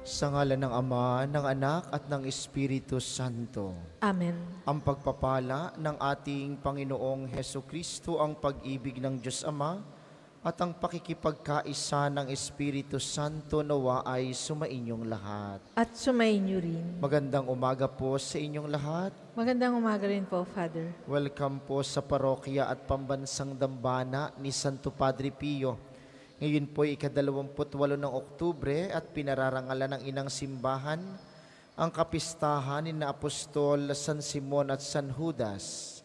Sa ngalan ng Ama, ng Anak at ng Espiritu Santo. Amen. Ang pagpapala ng ating Panginoong Heso Kristo, ang pag-ibig ng Diyos Ama, at ang pakikipagkaisa ng Espiritu Santo nawa ay sumainyong lahat. At sumainyo rin. Magandang umaga po sa inyong lahat. Magandang umaga rin po, Father. Welcome po sa parokya at pambansang dambana ni Santo Padre Pio. Ngayon po ay ika-28 ng Oktubre at pinararangalan ng Inang Simbahan ang kapistahan ni na Apostol San Simon at San Judas.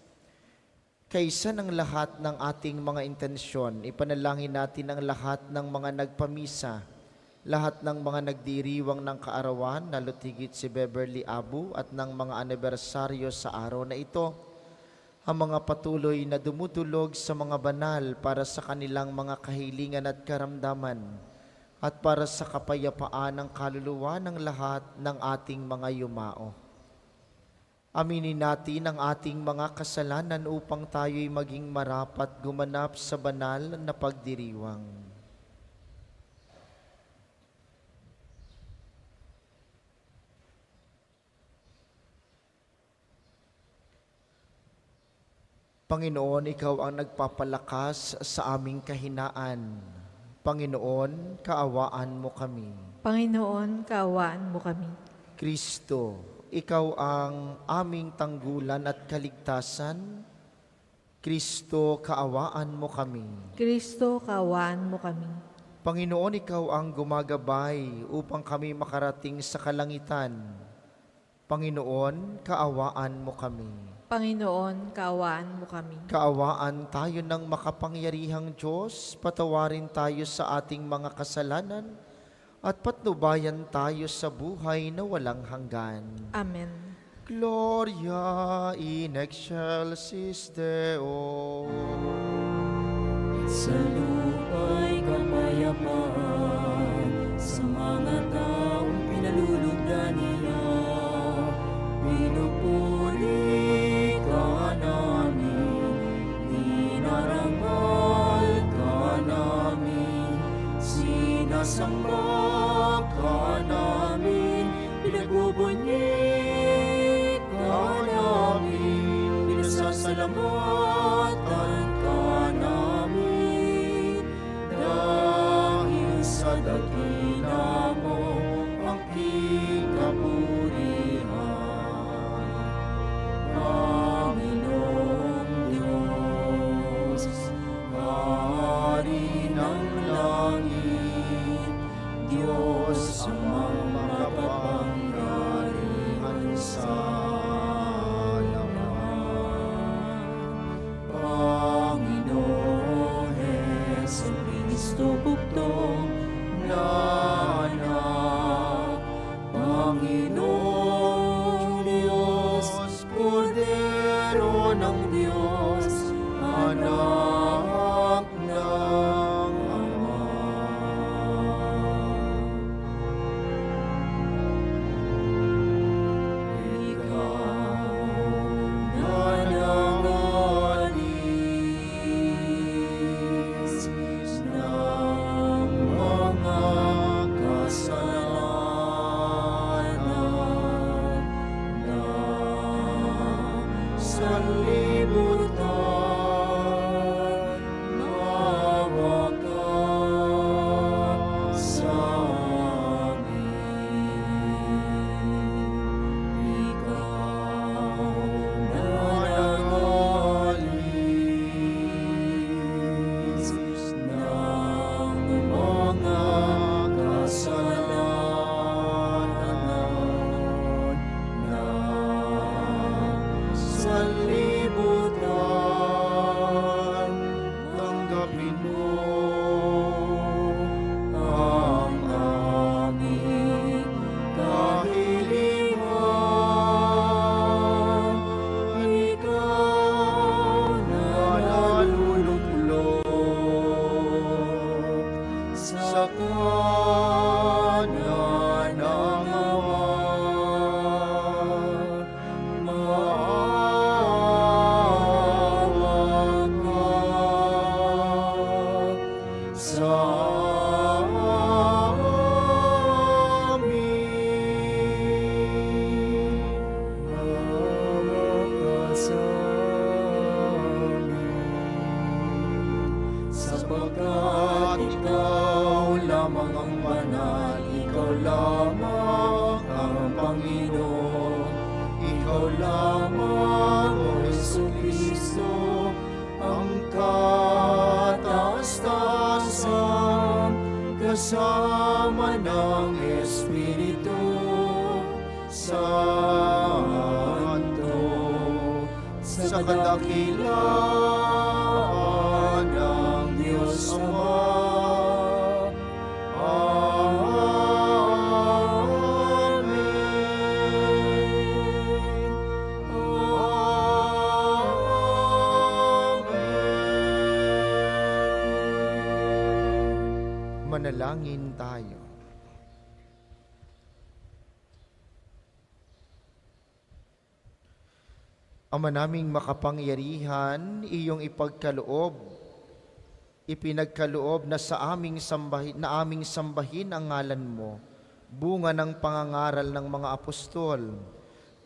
Kaysa ng lahat ng ating mga intensyon, ipanalangin natin ang lahat ng mga nagpamisa, lahat ng mga nagdiriwang ng kaarawan, lalo't higit si Beverly Abu at ng mga anibersaryo sa araw na ito, ang mga patuloy na dumudulog sa mga banal para sa kanilang mga kahilingan at karamdaman at para sa kapayapaan ng kaluluwa ng lahat ng ating mga yumao. Aminin natin ang ating mga kasalanan upang tayo'y maging marapat gumanap sa banal na pagdiriwang. Panginoon, Ikaw ang nagpapalakas sa aming kahinaan. Panginoon, kaawaan mo kami. Panginoon, kaawaan mo kami. Kristo, Ikaw ang aming tanggulan at kaligtasan. Kristo, kaawaan mo kami. Kristo, kaawaan mo kami. Panginoon, Ikaw ang gumagabay upang kami makarating sa kalangitan. Panginoon, kaawaan mo kami. Panginoon, kaawaan mo kami. Kaawaan tayo ng makapangyarihang Diyos, patawarin tayo sa ating mga kasalanan, at patnubayan tayo sa buhay na walang hanggan. Amen. Gloria in excelsis Deo. Sa lupa'y kapayapaan, sa mga taong pinalulugdan niya, pinupuri ka namin, dinarangal ka namin, sinasamba ka namin, pinagbubunyi ka namin, pinasasalamatan ka namin, dahil sa dakila mo ang kikapurihan. Panginoong Diyos, Hari ng langit, Diyos amang makapangyarihan sa laman. Panginoong Jesucristo, bugtong na anak, Panginoong Diyos, Kordero ng Diyos, anak ng Ama. Ikaw na nangalis ng mga kasalanan na sanlibutan, maawa ka sa amin. Ikaw na nangalis ng mga kasalanan na sanlibutan, sapagkat ikaw lamang ang banal, ikaw lamang ang Panginoon, ikaw lamang, O Jesucristo, ang kataas-taasan, kasama ng Espiritu Santo, sa kadakilaan ng Diyos Ama. Manalangin tayo. Ama naming makapangyarihan, iyong ipinagkaloob na aming sambahin ang ngalan mo, bunga ng pangangaral ng mga apostol.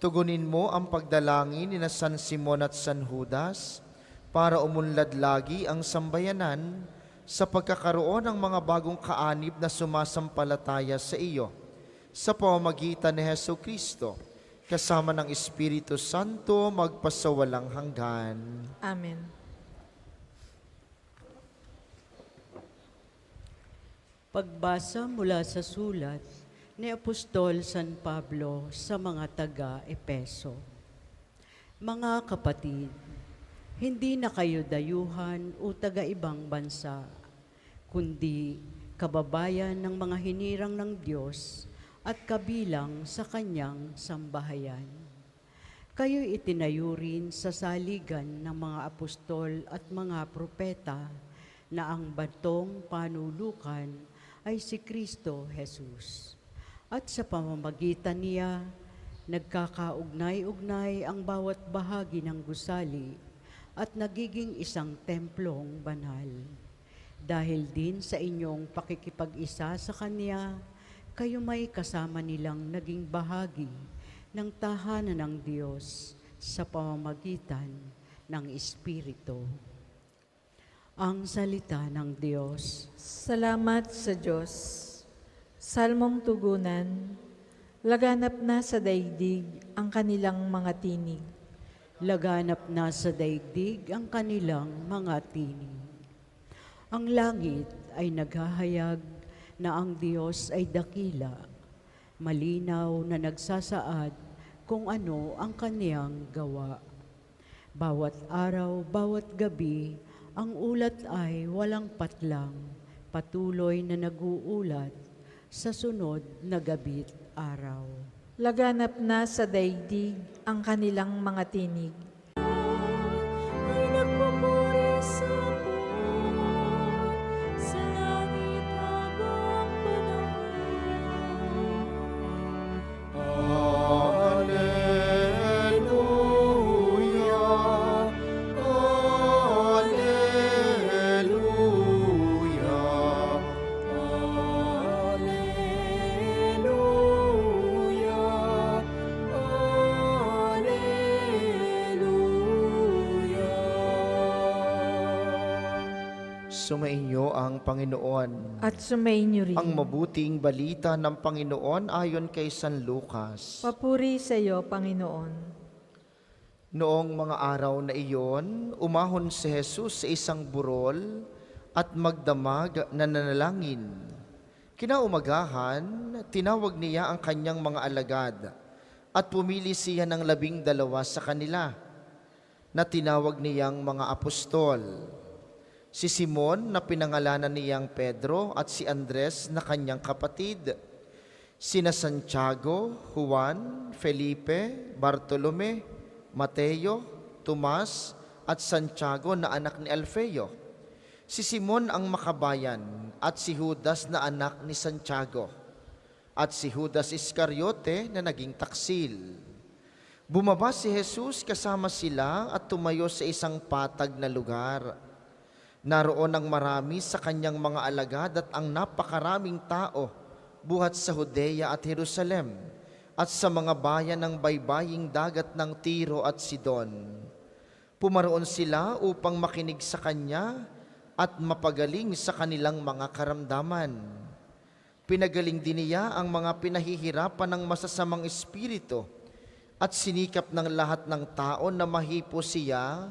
Tugunin mo ang pagdalangin ni na San Simon at San Judas para umunlad lagi ang sambayanan sa pagkakaroon ng mga bagong kaanib na sumasampalataya sa iyo, sa pamamagitan ni Jesucristo, kasama ng Espiritu Santo, magpasawalang hanggan. Amen. Pagbasa mula sa sulat ni Apostol San Pablo sa mga taga-Epeso. Mga kapatid, hindi na kayo dayuhan o taga-ibang bansa, kundi kababayan ng mga hinirang ng Diyos at kabilang sa kanyang sambahayan. Kayo'y itinayo rin sa saligan ng mga apostol at mga propeta na ang batong panulukan ay si Kristo Jesus. At sa pamamagitan niya, nagkakaugnay-ugnay ang bawat bahagi ng gusali at nagiging isang templong banal. Dahil din sa inyong pakikipag-isa sa Kanya, kayo may kasama nilang naging bahagi ng tahanan ng Diyos sa pamamagitan ng Espiritu. Ang salita ng Diyos. Salamat sa Diyos. Salmong tugunan, laganap na sa daigdig ang kanilang mga tinig. Laganap na sa daigdig ang kanilang mga tinig. Ang langit ay naghahayag na ang Diyos ay dakila, malinaw na nagsasaad kung ano ang kaniyang gawa. Bawat araw, bawat gabi, ang ulat ay walang patlang, patuloy na nag-uulat sa sunod na gabi't araw. Laganap na sa daigdig ang kanilang mga tinig. Ay nagpupuri sa Panginoon, sa langit habang panahon. Alleluia, Alleluia, Sumainyo ang Panginoon. At sumainyo rin. Ang mabuting balita ng Panginoon ayon kay San Lucas. Papuri sa iyo, Panginoon. Noong mga araw na iyon, umahon si Jesus sa isang burol at magdamag na nanalangin. Kinaumagahan, tinawag niya ang kanyang mga alagad at pumili siya ng 12 sa kanila na tinawag niyang mga apostol. Si Simon na pinangalanan niyang Pedro at si Andres na kanyang kapatid, sina Santiago, Juan, Felipe, Bartolome, Mateo, Tomas at Santiago na anak ni Alfeo, si Simon ang makabayan at si Judas na anak ni Santiago, at si Judas Iscariote na naging taksil. Bumaba si Jesus kasama sila at tumayo sa isang patag na lugar. Naroon ang marami sa kanyang mga alagad at ang napakaraming tao buhat sa Judea at Jerusalem at sa mga bayan ng baybaying dagat ng Tiro at Sidon. Pumaroon sila upang makinig sa kanya at mapagaling sa kanilang mga karamdaman. Pinagaling din niya ang mga pinahihirapan ng masasamang espiritu at sinikap ng lahat ng tao na mahipo siya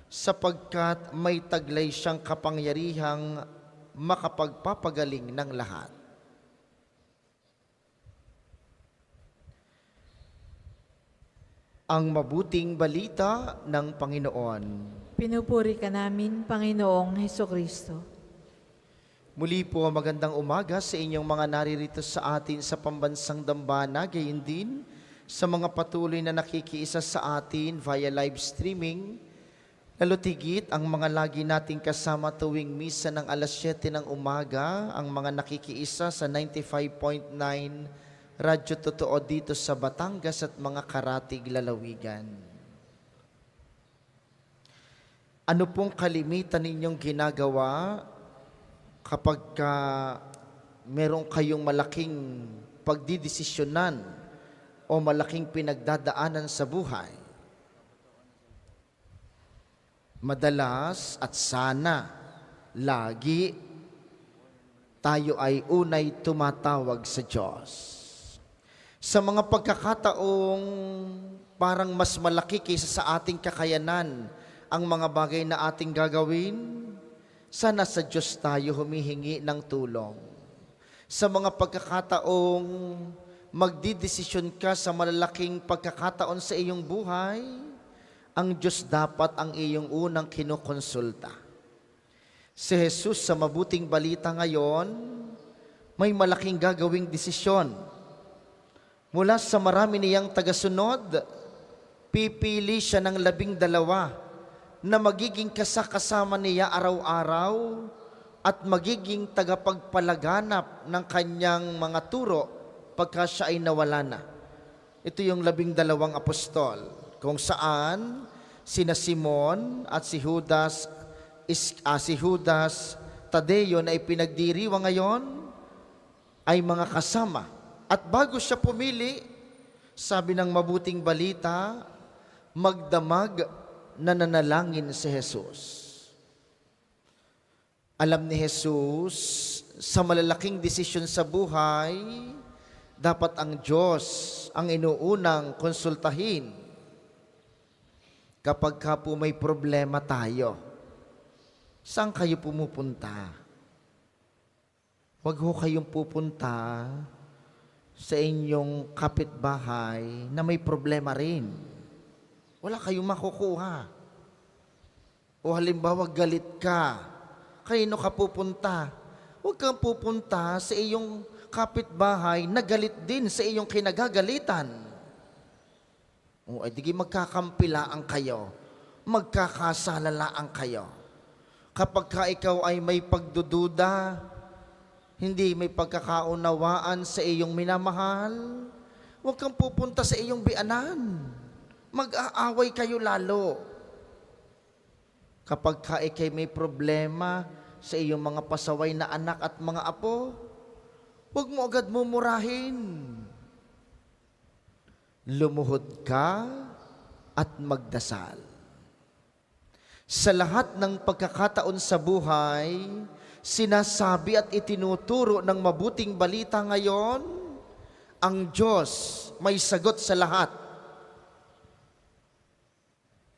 sapagkat may taglay siyang kapangyarihang makapagpapagaling ng lahat. Ang mabuting balita ng Panginoon. Pinupuri ka namin, Panginoong Hesukristo. Muli po magandang umaga sa inyong mga naririto sa atin sa pambansang dambana, gayon din sa mga patuloy na nakikiisa sa atin via live streaming, lalo tigit ang mga lagi nating kasama tuwing misa ng alas 7 ng umaga, ang mga nakikiisa sa 95.9 Radyo Totoo dito sa Batangas at mga karatig lalawigan. Ano pong kalimitan ninyong ginagawa kapag meron kayong malaking pagdidesisyonan o malaking pinagdadaanan sa buhay? Madalas at sana, lagi, tayo ay unay tumatawag sa Diyos. Sa mga pagkakataong parang mas malaki kaysa sa ating kakayanan ang mga bagay na ating gagawin, sana sa Diyos tayo humihingi ng tulong. Sa mga pagkakataong magdidesisyon ka sa malalaking pagkakataon sa iyong buhay, ang Diyos dapat ang iyong unang kinukonsulta. Si Jesus sa mabuting balita ngayon, may malaking gagawing desisyon. Mula sa marami niyang tagasunod, pipili siya ng 12 na magiging kasama niya araw-araw at magiging tagapagpalaganap ng kanyang mga turo pagka siya ay nawala na. Ito yung 12 apostol, kung saan sina Simon at si Judas Tadeo na ipinagdiriwa ngayon ay mga kasama. At bago siya pumili, sabi ng mabuting balita, magdamag na nanalangin si Jesus. Alam ni Jesus, sa malalaking desisyon sa buhay, dapat ang Diyos ang inuunang konsultahin. Kapag ka po may problema tayo, saan kayo pumupunta? Huwag ho kayong pupunta sa inyong kapitbahay na may problema rin. Wala kayong makukuha. O halimbawa, galit ka. Kanino ka pupunta? Huwag kang pupunta sa iyong kapitbahay na galit din sa iyong kinagagalitan. O ay di magkakampilaan kayo. Magkakasalalaan kayo. Kapag ka ikaw ay may pagdududa, hindi may pagkakaunawaan sa iyong minamahal, huwag kang pupunta sa iyong bianan. Mag-aaway kayo lalo. Kapag ka ikay may problema sa iyong mga pasaway na anak at mga apo, huwag mo agad mumurahin. Lumuhod ka at magdasal. Sa lahat ng pagkakataon sa buhay, sinasabi at itinuturo ng mabuting balita ngayon, ang Diyos may sagot sa lahat.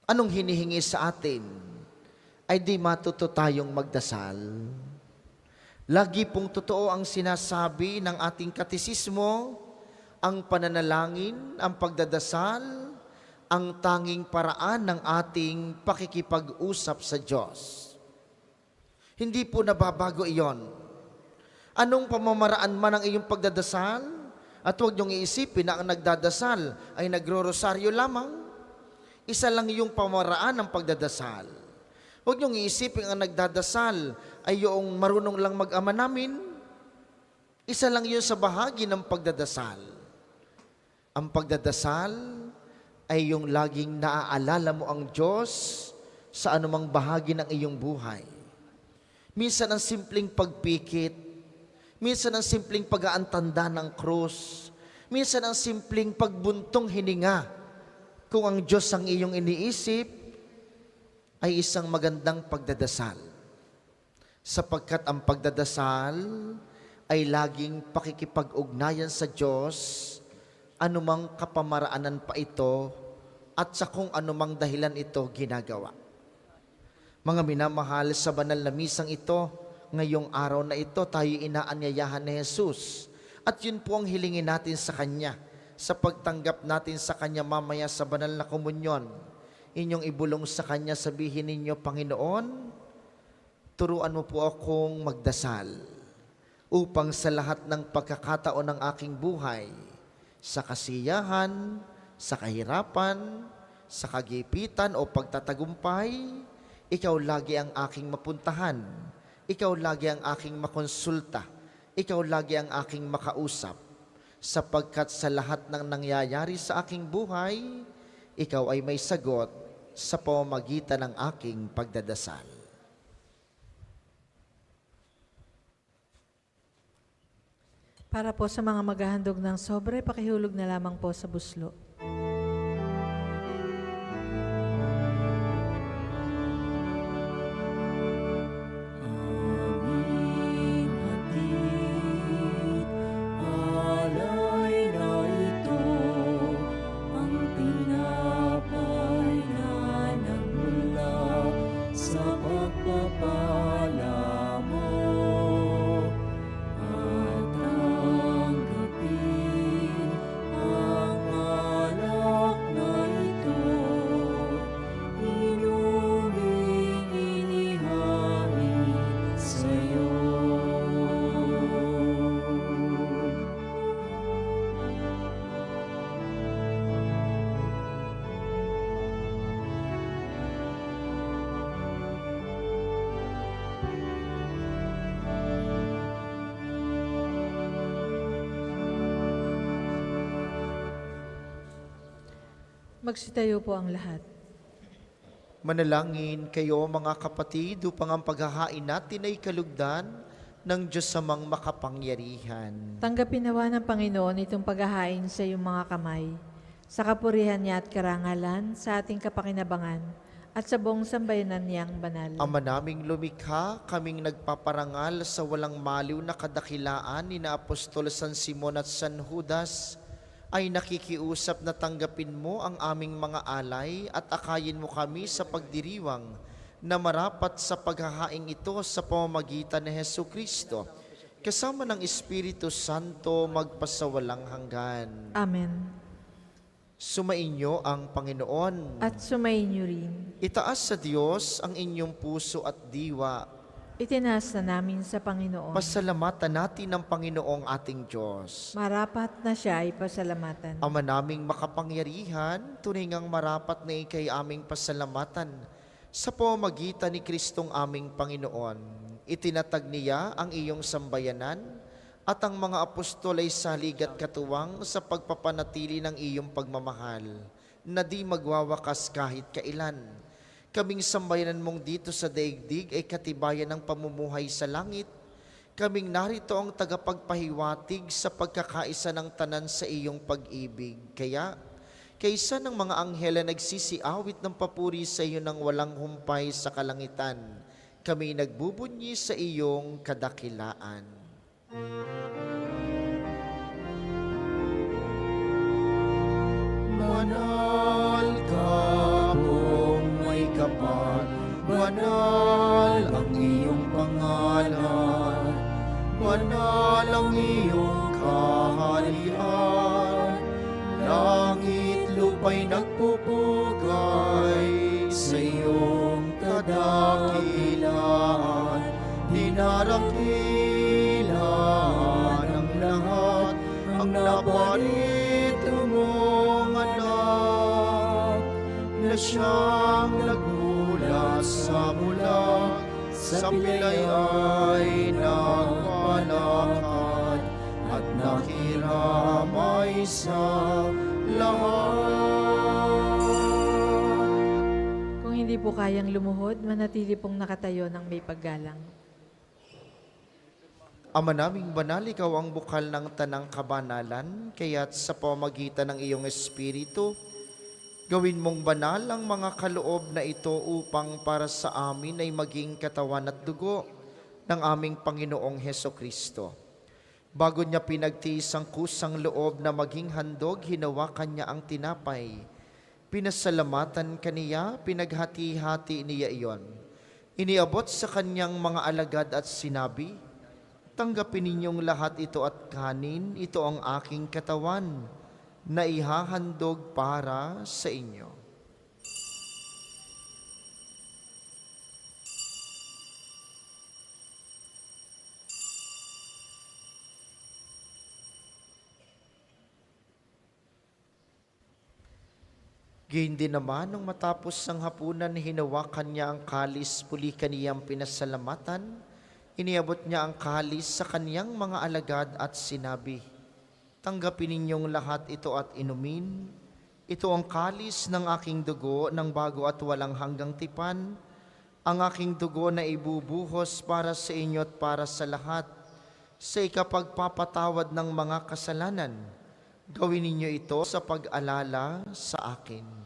Anong hinihingi sa atin? Ay di matuto tayong magdasal. Lagi pong totoo ang sinasabi ng ating katisismo, ang pananalangin, ang pagdadasal, ang tanging paraan ng ating pakikipag-usap sa Diyos. Hindi po nababago iyon. Anong pamamaraan man ang iyong pagdadasal, at huwag niyong iisipin na ang nagdadasal ay nagro-rosaryo lamang. Isa lang yung pamamaraan ng pagdadasal. Huwag niyong iisipin ang nagdadasal ay yung marunong lang mag-ama namin. Isa lang yun sa bahagi ng pagdadasal. Ang pagdadasal ay yung laging naaalala mo ang Diyos sa anumang bahagi ng iyong buhay. Minsan ang simpleng pagpikit, minsan ang simpleng pag-aantanda ng krus, minsan ang simpleng pagbuntong hininga. Kung ang Diyos ang iyong iniisip, ay isang magandang pagdadasal. sapagkat ang pagdadasal ay laging pakikipag-ugnayan sa Diyos, anumang kapamaraanan pa ito at sa kung anumang dahilan ito ginagawa. Mga minamahal, sa banal na misang ito, ngayong araw na ito, tayo inaanyayahan ni Jesus. At yun po ang hilingin natin sa Kanya, sa pagtanggap natin sa Kanya mamaya sa banal na komunyon. Inyong ibulong sa Kanya, sabihin ninyo, Panginoon, turuan mo po akong magdasal upang sa lahat ng pagkakataon ng aking buhay, sa kasiyahan, sa kahirapan, sa kagipitan o pagtatagumpay, ikaw lagi ang aking mapuntahan, ikaw lagi ang aking makonsulta, ikaw lagi ang aking makausap, sapagkat sa lahat ng nangyayari sa aking buhay, ikaw ay may sagot sa pamamagitan ng aking pagdadasal. Para po sa mga maghahandog ng sobre, pakihulog na lamang po sa buslo. Aming hatid, alay na ito, ang tinapay na nagmula sa pagpapala mo. At tanggapin ang alak na ito, inuming inihain sa'yo. Magsitayo po ang lahat. Manalangin kayo mga kapatid upang ang paghahain natin ay kalugdan ng Diyos samang makapangyarihan. Tanggapin nawa ng Panginoon itong paghahain sa iyong mga kamay, sa kapurihan niya at karangalan, sa ating kapakinabangan, at sa buong sambayanan niyang banal. Ama naming lumikha, kaming nagpaparangal sa walang maliw na kadakilaan ni na Apostol San Simon at San Judas, ay nakikiusap na tanggapin mo ang aming mga alay at akayin mo kami sa pagdiriwang na marapat sa paghahaing ito sa pamamagitan ni Jesucristo, kasama ng Espiritu Santo magpasawalang hanggan. Amen. Sumainyo ang Panginoon. At sumainyo rin. Itaas sa Diyos ang inyong puso at diwa. Itinaas na namin sa Panginoon. Pasalamatan natin ang Panginoong ating Diyos. Marapat na siya ay pasalamatan. Ama naming makapangyarihan, tunay ngang marapat na ikay aming pasalamatan sa pamamagitan ni Kristong aming Panginoon. Itinatag niya ang iyong sambayanan at ang mga apostol ay salig at katuwang sa pagpapanatili ng iyong pagmamahal na di magwawakas kahit kailan. Kaming sambayanan mong dito sa daigdig ay katibayan ng pamumuhay sa langit. Kaming narito ang tagapagpahiwatig sa pagkakaisa ng tanan sa iyong pag-ibig. Kaya, kaysa ng mga anghel na nagsisiawit ng papuri sa iyo ng walang humpay sa kalangitan, kami nagbubunyi sa iyong kadakilaan. Banal ka pong may kapal, banal ang iyong pangalan, banal ang iyong kaharian, langit lupa'y nagpupugay sa iyong kadakilaan, dinarakilan ng lahat ang naparito mong anak, na siyang nagmula sa mula, sa pilay ay nagpalakad at nakiramay sa lahat. Kung hindi po kayang lumuhod, manatili pong nakatayo ng may paggalang. Ama naming banal, ikaw ang bukal ng tanang kabanalan, kaya't sa pamamagitan ng iyong Espiritu, gawin mong banal ang mga kaloob na ito upang para sa amin ay maging katawan at dugo ng aming Panginoong Heso Kristo. Bago niya pinagtiis ang kusang loob na maging handog, hinawakan niya ang tinapay. Pinasalamatan kaniya, pinaghati-hati niya iyon. Iniabot sa kanyang mga alagad at sinabi, "Tanggapin ninyong lahat ito at kanin, ito ang aking katawan na ihahandog para sa inyo." Gayon din naman, nung matapos ang hapunan, hinawakan niya ang kalis, puli kaniyang pinasalamatan. Iniabot niya ang kalis sa kaniyang mga alagad at sinabi, "Tanggapin ninyong lahat ito at inumin. Ito ang kalis ng aking dugo ng bago at walang hanggang tipan, ang aking dugo na ibubuhos para sa inyo at para sa lahat, sa ikapagpapatawad ng mga kasalanan. Gawin ninyo ito sa pag-alala sa akin."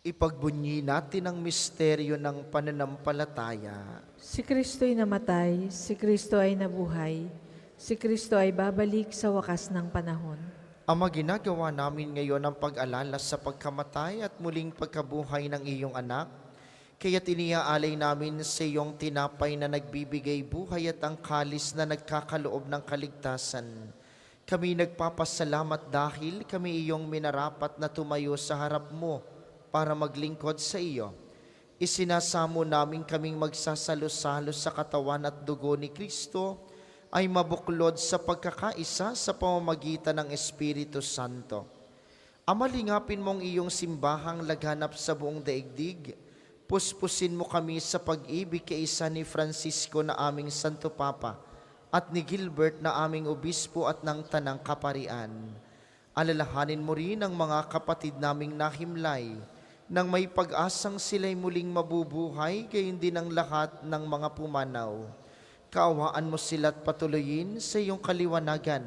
Ipagbunyi natin ang misteryo ng pananampalataya. Si Kristo'y namatay, si Kristo ay nabuhay, si Kristo ay babalik sa wakas ng panahon. Ama, ginagawa namin ngayon ang pag-alala sa pagkamatay at muling pagkabuhay ng iyong anak, kaya't iniaalay namin sa iyong tinapay na nagbibigay buhay at ang kalis na nagkakaloob ng kaligtasan. Kami nagpapasalamat dahil kami iyong minarapat na tumayo sa harap mo para maglingkod sa iyo. Isinasamo namin kaming magsasalo-salo sa katawan at dugo ni Kristo ay mabuklod sa pagkakaisa sa pamamagitan ng Espiritu Santo. Amalingapin mong iyong simbahang laganap sa buong daigdig. Puspusin mo kami sa pag-ibig kaisa ni Francisco na aming Santo Papa at ni Gilbert na aming obispo at ng Tanang Kaparian. Alalahanin mo rin ang mga kapatid naming nahimlay nang may pag-asang sila'y muling mabubuhay, gayon din ang lahat ng mga pumanaw. Kaawaan mo sila't patuloyin sa iyong kaliwanagan.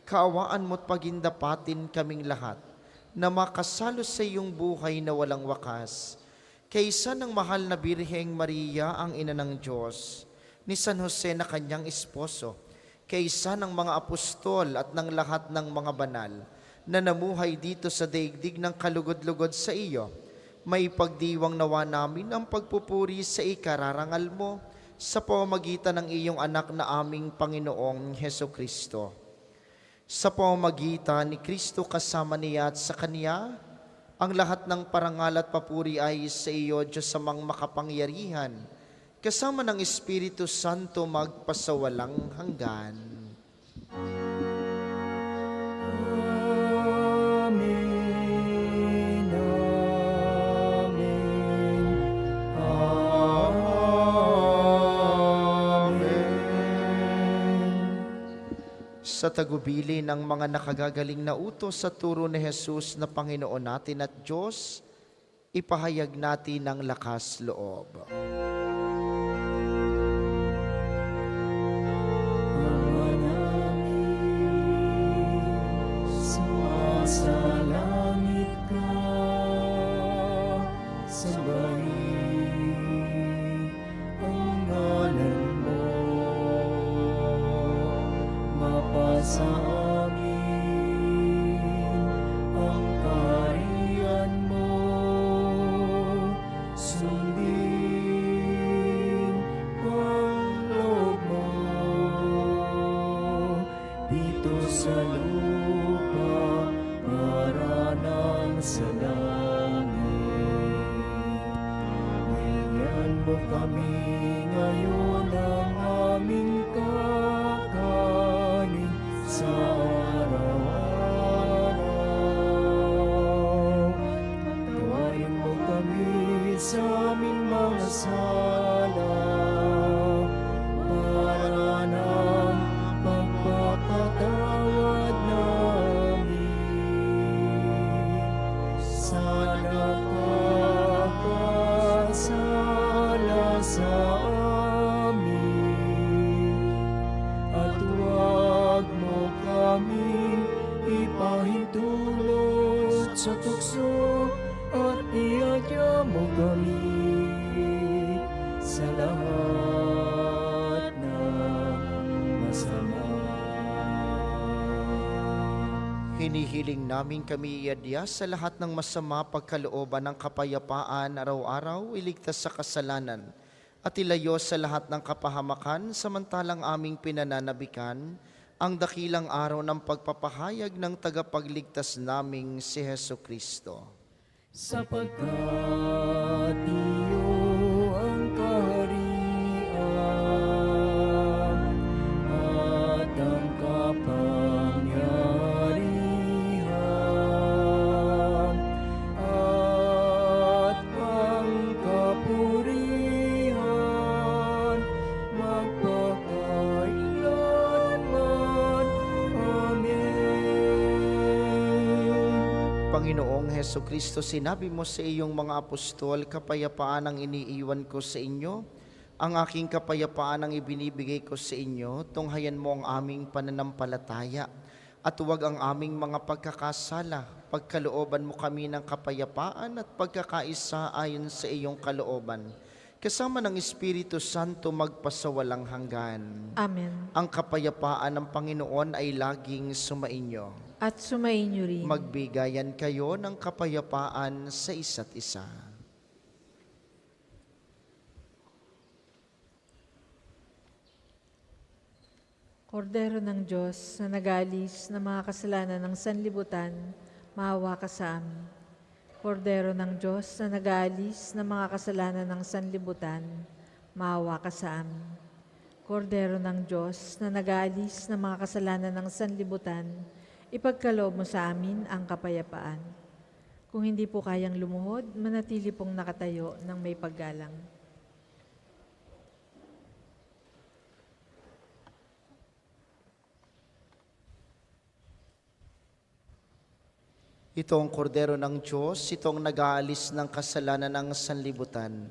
Kaawaan mo't pagindapatin kaming lahat na makasalo sa iyong buhay na walang wakas. Kaysa ng mahal na Birheng Maria, ang ina ng Diyos, ni San Jose na kanyang esposo, kaysa ng mga apostol at ng lahat ng mga banal na namuhay dito sa daigdig ng kalugod-lugod sa iyo, may pagdiwang nawa namin ang pagpupuri sa ikararangal mo sa pamamagitan ng iyong anak na aming Panginoong Heso Kristo. Sa pamamagitan ni Kristo kasama niya at sa Kanya, ang lahat ng parangal at papuri ay sa iyo, Diyos amang makapangyarihan, kasama ng Espiritu Santo magpasawalang hanggan. Sa tagubili ng mga nakagagaling na utos sa turo ni Jesus na Panginoon natin at Diyos, ipahayag natin ang lakas loob. Sa langit ka, sambahin ang ngalan mo, mapasa amin ang kaharian mo, sundin ang loob mo dito sa lupa para nang sa langit. Bigyan mo kami ngayon ng aming kakanin sa araw-araw. Tawarin mo kami sa aming mga sala para nang pagpapatawad namin. Sa nakakasala sa Hinihiling namin kami iadya sa lahat ng masama pagkalooban ng kapayapaan araw-araw, iligtas sa kasalanan, at ilayo sa lahat ng kapahamakan samantalang aming pinananabikan ang dakilang araw ng pagpapahayag ng tagapagligtas naming si Heso Kristo. Sapagkat iyo ang kaharian at ang kapangyarihan at ang kapurihan magpakailanman. Amen. Panginoong Heso Kristo, sinabi mo sa iyong mga apostol, kapayapaan ang iniiwan ko sa inyo, ang aking kapayapaan ang ibinibigay ko sa inyo, tunghayan mo ang aming pananampalataya at huwag ang aming mga pagkakasala. Pagkalooban mo kami ng kapayapaan at pagkakaisa ayon sa iyong kalooban. Kasama ng Espiritu Santo magpasawalang hanggan. Amen. Ang kapayapaan ng Panginoon ay laging sumainyo. At sumainyo rin. Magbigayan kayo ng kapayapaan sa isa't isa. Kordero ng Diyos na nag-aalis ng mga kasalanan ng sanlibutan, maawa ka sa amin. Kordero ng Diyos na nag-aalis ng mga kasalanan ng sanlibutan, maawa ka sa amin. Kordero ng Diyos na nag-aalis ng mga kasalanan ng sanlibutan, ipagkaloob mo sa amin ang kapayapaan. Kung hindi po kayang lumuhod, manatili pong nakatayo ng may paggalang. Ito ang kordero ng Diyos, itong nag-aalis ng kasalanan ng sanlibutan.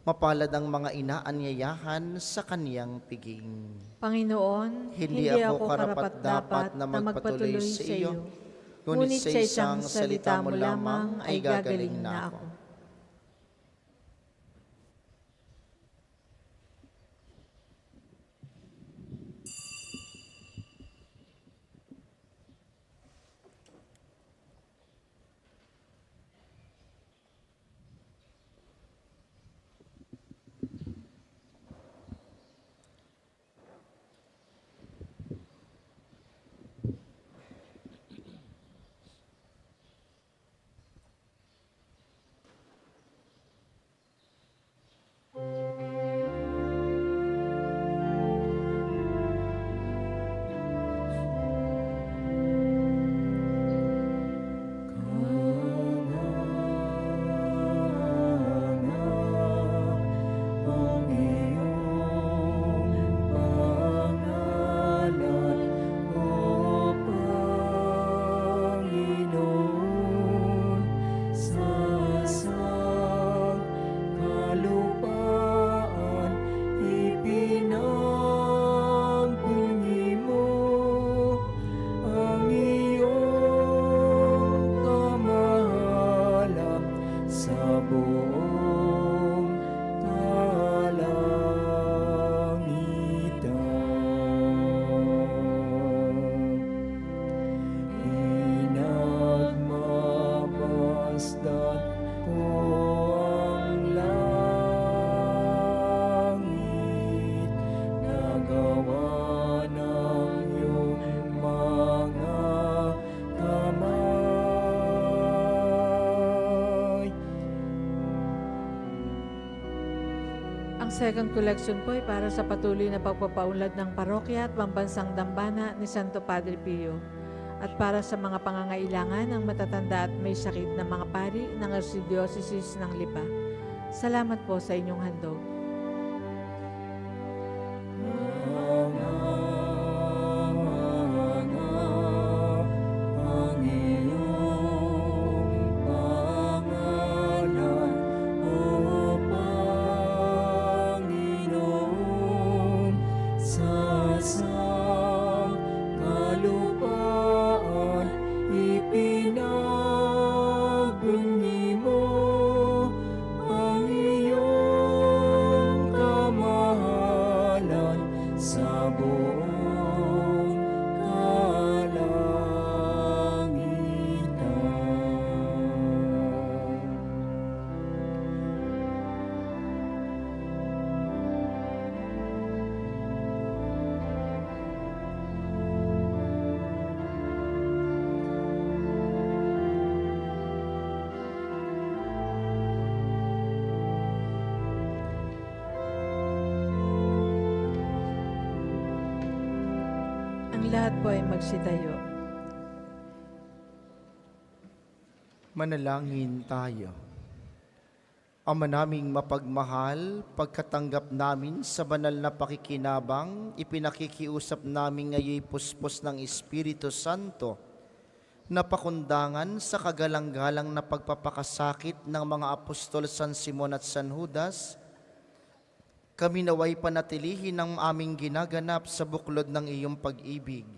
Mapalad ang mga inaanyayahan sa kaniyang piging. Panginoon, Hindi ako karapat-dapat na magpatuloy sa iyo, ngunit sa isang salita mo lamang ay gagaling na ako. Second collection po ay para sa patuloy na pagpapaunlad ng parokya at pambansang dambana ni Santo Padre Pio at para sa mga pangangailangan ng matatanda at may sakit na mga pari ng Archdiocese ng Lipa. Salamat po sa inyong handog. Ipinagbunyi mo ang iyong Kayong lahat po ay magsitayo. Manalangin tayo. Ama naming mapagmahal, pagkatanggap namin sa banal na pakikinabang, ipinakikiusap namin ngayon puspos ng Espiritu Santo na pakundangan sa kagalang-galang na pagpapakasakit ng mga apostol San Simon at San Judas. Kami naway panatilihin ang aming ginaganap sa buklod ng iyong pag-ibig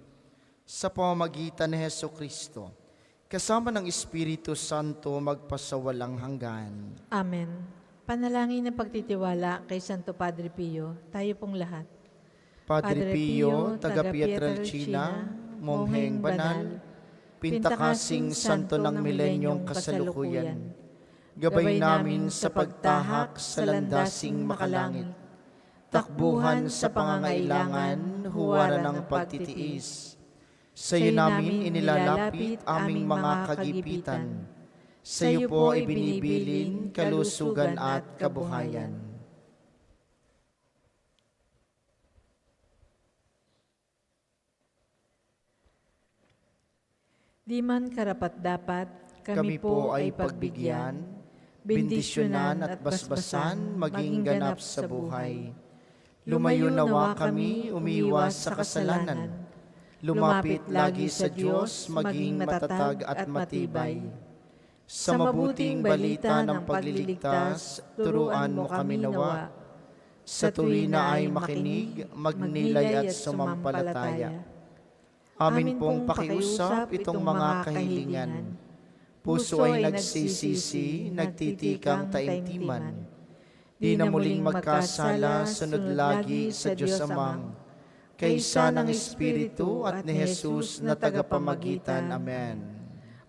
sa pamamagitan ni Hesukristo, kasama ng Espiritu Santo magpasawalang hanggan. Amen. Panalangin ng pagtitiwala kay Santo Padre Pio, tayo pong lahat. Padre Pio, taga Pietrelcina, mongheng banal, pintakasing santo ng milenyong kasalukuyan, gabay namin sa pagtahak sa landasing makalangit, takbuhan sa pangangailangan, huwara ng pagtitiis. Sa iyo namin inilalapit aming mga kagipitan. Sa iyo po ay binibilin kalusugan at kabuhayan. Di man karapat-dapat, Kami po ay pagbigyan, bendisyonan at basbasan maging ganap sa buhay. Lumayo nawa kami, umiwas sa kasalanan. Lumapit lagi sa Diyos, maging matatag at matibay. Sa mabuting balita ng pagliligtas, turuan mo kami nawa. Sa tuwina ay makinig, magnilay at sumampalataya. Amin pong pakiusap itong mga kahilingan. Puso ay nagsisisi, nagtitikang taimtiman. Di na muling magkasala, sunod lagi sa Diyos Amang, kaysa ng Espiritu at ni Jesus na tagapamagitan. Amen.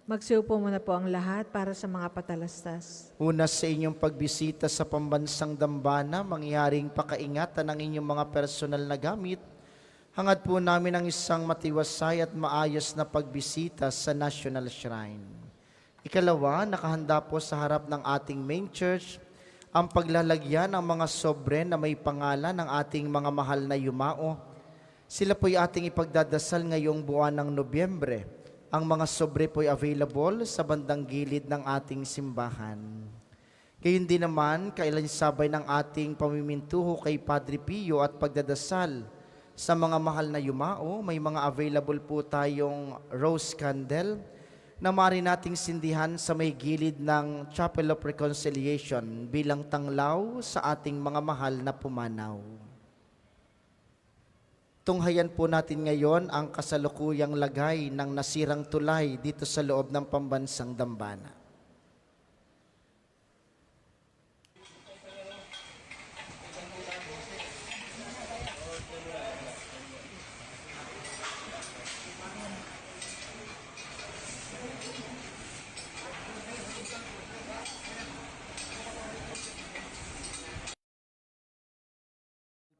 magsiupo muna po ang lahat para sa mga patalastas. Una sa inyong pagbisita sa pambansang dambana, mangyaring pakaingatan ang inyong mga personal na gamit. Hangad po namin ang isang matiwasay at maayos na pagbisita sa National Shrine. Ikalawa, nakahanda po sa harap ng ating main church ang paglalagyan ng mga sobre na may pangalan ng ating mga mahal na yumao. Sila po'y ating ipagdadasal ngayong buwan ng Nobyembre. Ang mga sobre po'y available sa bandang gilid ng ating simbahan. Gayon din naman, kailan sabay ng ating pamimintuho kay Padre Pio at pagdadasal sa mga mahal na yumao, may mga available po tayong rose candle na maaari nating sindihan sa may gilid ng Chapel of Reconciliation bilang tanglaw sa ating mga mahal na pumanaw. Tunghayan po natin ngayon ang kasalukuyang lagay ng nasirang tulay dito sa loob ng pambansang dambana.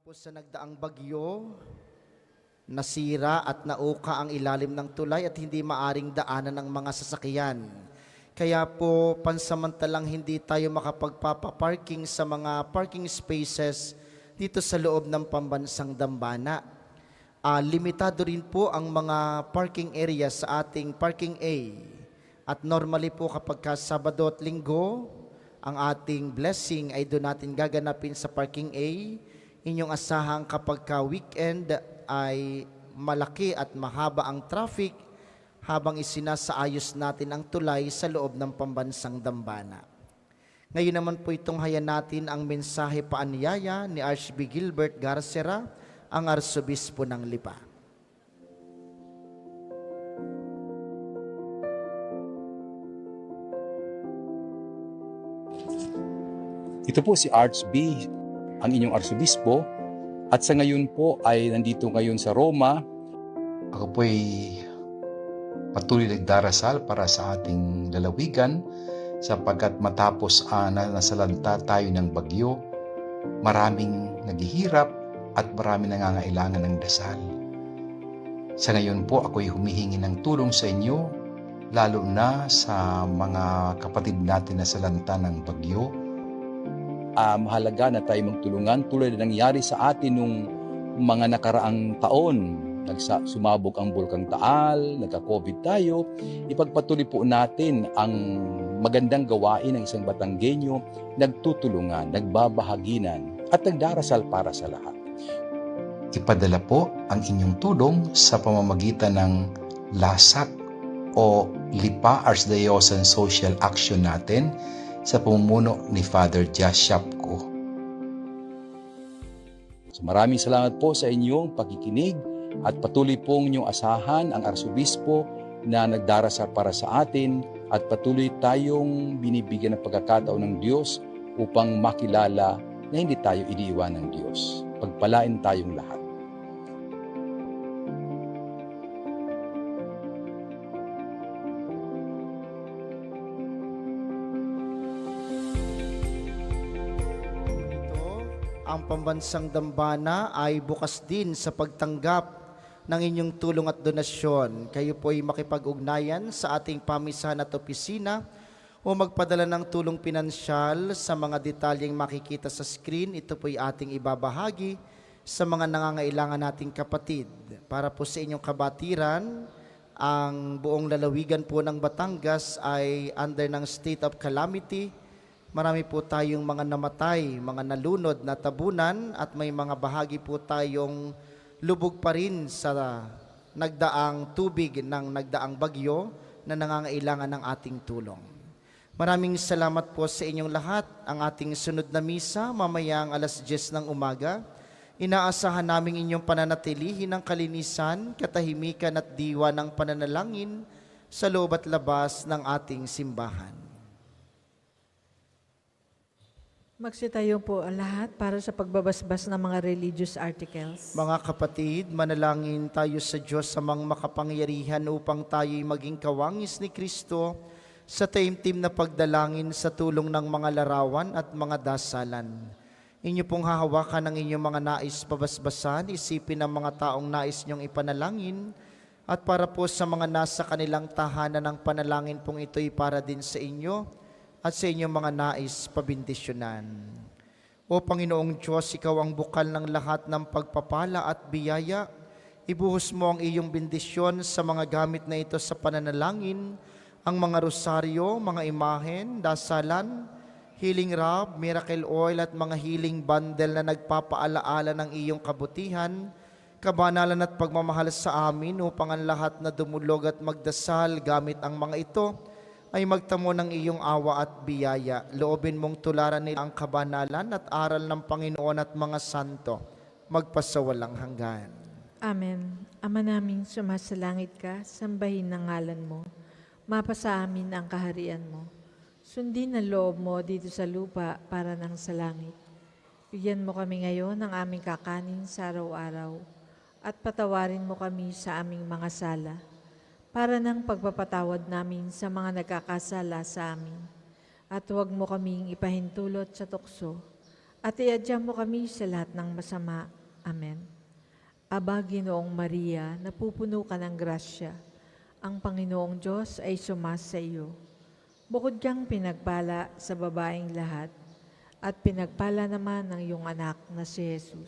Po sa nagdaang bagyo, nasira at nauka ang ilalim ng tulay at hindi maaring daanan ng mga sasakyan. Kaya po pansamantalang hindi tayo makapagpapaparking sa mga parking spaces dito sa loob ng pambansang dambana. Limitado rin po ang mga parking area sa ating parking A. At normally po kapag Sabado at Linggo, ang ating blessing ay doon natin gaganapin sa parking A. Inyong asahang kapag weekend ay malaki at mahaba ang traffic habang isinasaayos natin ang tulay sa loob ng pambansang dambana. Ngayon naman po itong hayan natin ang mensahe paanyaya ni Archbishop Gilbert Garcera, ang Arsobispo ng Lipa. Ito po si Archbishop, ang inyong Arsobispo, at sa ngayon po ay nandito ngayon sa Roma. Ako po ay patuloy nagdarasal para sa ating lalawigan sapagkat matapos na nasalanta tayo ng bagyo, maraming naghihirap at maraming nangangailangan ng dasal. Sa ngayon po ako ay humihingi ng tulong sa inyo, lalo na sa mga kapatid natin na salanta ng bagyo. Mahalaga na tayo magtulungan tulad na nangyari sa atin nung mga nakaraang taon sumabog ang Bulkang Taal, nagka-COVID tayo, ipagpatuloy po natin ang magandang gawain ng isang Batanggenyo, nagtutulungan, nagbabahaginan, at nagdarasal para sa lahat. Ipadala po ang inyong tulong sa pamamagitan ng LASAC o Lipa Archdiocesan Social Action natin sa pamumuno ni Father Josh Shapko. So maraming salamat po sa inyong pakikinig at patuloy pong inyong asahan ang Arsobispo na nagdarasal para sa atin at patuloy tayong binibigyan ng pagkakataon ng Diyos upang makilala na hindi tayo iniiwan ng Diyos. Pagpalain tayong lahat. Ang pambansang dambana ay bukas din sa pagtanggap ng inyong tulong at donasyon. Kayo po ay makipag-ugnayan sa ating pamisahan at opisina o magpadala ng tulong pinansyal sa mga detalyeng makikita sa screen. Ito po ay ating ibabahagi sa mga nangangailangan nating kapatid. Para po sa inyong kabatiran, ang buong lalawigan po ng Batangas ay under ng state of calamity. Marami po tayong mga namatay, mga nalunod na tabunan at may mga bahagi po tayong lubog pa rin sa nagdaang tubig ng nagdaang bagyo na nangangailangan ng ating tulong. Maraming salamat po sa inyong lahat. Ang ating sunod na misa mamayang 10:00 ng umaga. Inaasahan namin inyong pananatilihin ng kalinisan, katahimikan at diwa ng pananalangin sa loob at labas ng ating simbahan. Magsitayo po ang lahat para sa pagbabasbas ng mga religious articles. Mga kapatid, manalangin tayo sa Diyos sa mga makapangyarihan upang tayo'y maging kawangis ni Kristo sa taimtim na pagdalangin sa tulong ng mga larawan at mga dasalan. Inyo pong hahawakan ang inyong mga nais pabasbasan, isipin ang mga taong nais niyong ipanalangin, at para po sa mga nasa kanilang tahanan ng panalangin pong ito'y para din sa inyo, at sa inyong mga nais pabindisyonan. O Panginoong Diyos, Ikaw ang bukal ng lahat ng pagpapala at biyaya. Ibuhos mo ang iyong bindisyon sa mga gamit na ito sa pananalangin, ang mga rosaryo, mga imahen, dasalan, healing rub, miracle oil at mga healing bundle na nagpapaalaala ng iyong kabutihan, kabanalan at pagmamahal sa amin upang ang lahat na dumulog at magdasal gamit ang mga ito ay magtamo ng iyong awa at biyaya. Loobin mong tularan nila ang kabanalan at aral ng Panginoon at mga santo, magpasawalang hanggan. Amen. Ama naming sumasalangit ka, sambahin ang ngalan mo. Mapasa amin ang kaharian mo. Sundin ang loob mo dito sa lupa para nang sa langit. Bigyan mo kami ngayon ng aming kakanin sa araw-araw at patawarin mo kami sa aming mga sala para ng pagpapatawad namin sa mga nagkakasala sa amin. At huwag mo kaming ipahintulot sa tukso, at iadya mo kami sa lahat ng masama. Amen. Aba, Ginoong Maria, napupuno ka ng grasya. Ang Panginoong Diyos ay sumasa iyo. Bukod kang pinagpala sa babaeng lahat, at pinagpala naman ng iyong anak na si Jesus.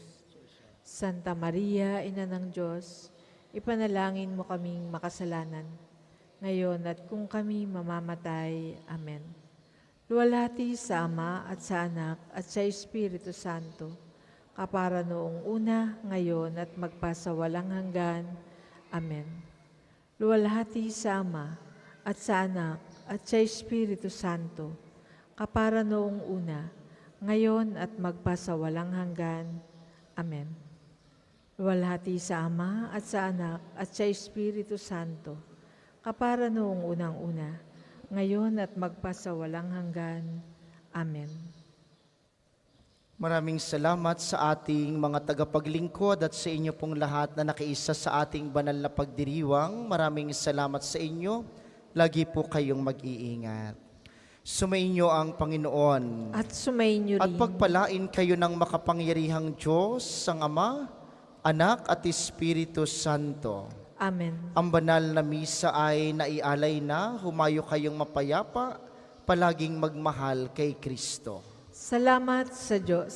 Santa Maria, Ina ng Diyos, ipanalangin mo kaming makasalanan, ngayon at kung kami mamamatay. Amen. Luwalhati sa Ama at sa Anak at sa Espiritu Santo, kapara noong una, ngayon at magpasawalang hanggan. Amen. Luwalhati sa Ama at sa Anak at sa Espiritu Santo, kapara noong una, ngayon at magpasawalang hanggan. Amen. Luwalhati sa Ama at sa Anak at sa Espiritu Santo, kapara noong unang-una, ngayon at magpasawalang hanggan. Amen. Maraming salamat sa ating mga tagapaglingkod at sa inyo pong lahat na nakiisa sa ating banal na pagdiriwang. Maraming salamat sa inyo. Lagi po kayong mag-iingat. Sumainyo ang Panginoon. At sumainyo rin. At pagpalain kayo ng makapangyarihang Diyos, ang Ama, Anak at Espiritu Santo. Amen. Ang banal na misa ay naialay na. Humayo kayong mapayapa, palaging magmahal kay Kristo. Salamat sa Diyos.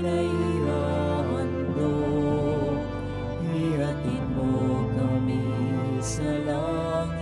amin ay ihahandog. Ihatid mo kami sa langit.